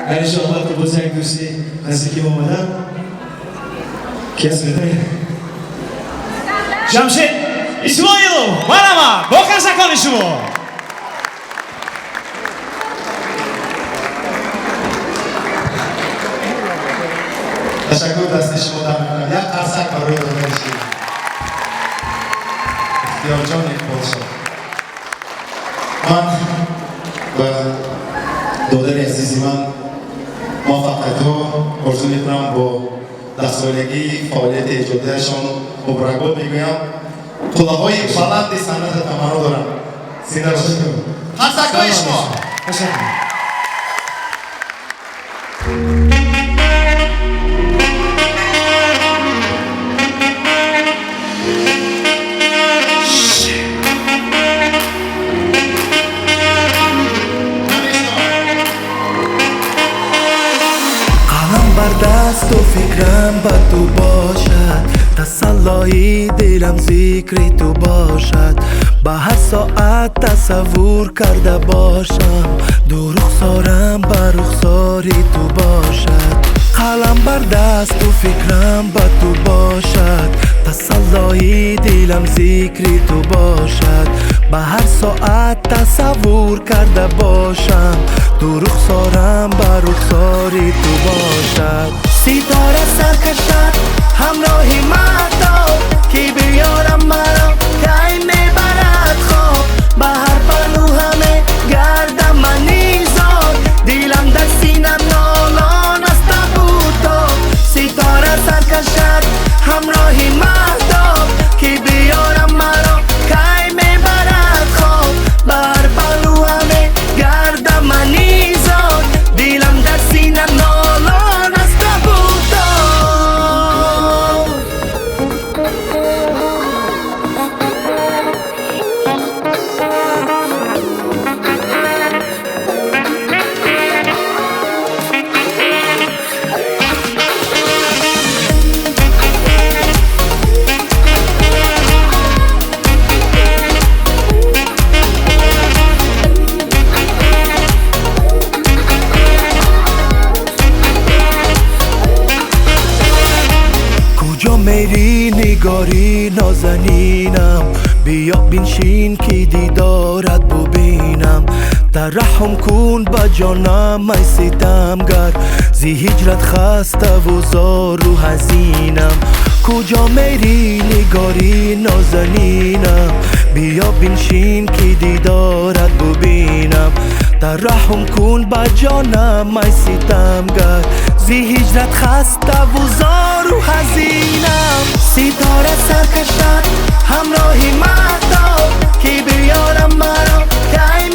همیشه آمد که باز یک دوستی نزدیکی ما آمدن کی هست بهتره؟ جمشید اسماعیلو مرحبا با قرصکان شما تشکر دست شما در میکنم یک قرصک برای دادن شید اختیار جان یک پادشاه من و دادر عزیزی من موفقیت ها آرزو میکنم با 10 سالگی فعالیت ایجادیشان مبارکباد میگویم طلبهای بلند صنعت تمنا دارم زنده باشید قرصک‌های شما تشکر دست و فکرم با تو باشد تسلای دلم ذکر تو باشد با هر ساعت تصور کرده باشم دو رخسارم با رخساری تو باشد قلم بر دست و فکرم با تو باشد تسلای دلم ذکر تو باشد با هر ساعت تصور کرده باشم دو رخسارم با رخساری تو باشد ستاره سرکشد همراهی مهتاب که بیارم مرا کی میبرد خواب به هر پلو همه گردم من نیزاد دلم در سینم نالان است بودتاب ستاره سرکشد همراهی مهتاب که بیارم مرا کی میبرد خواب به هر پلو همه گردم من نیزاد دلم در سینم نالان است میری نگاری نازنینم بیا بنشین که دیدارت ببینم ترحم کن با جانم ای ستمگر زی هجرت خسته و زار و حزینم کجا میری نگاری نازنینم بیا بنشین که دیدارت ببینم ترحم کن با جانم ای ستمگر زی هجرت خسته و زار و حزینم ستاره سرکشد همراهی مهتاب که بیارم مرا کی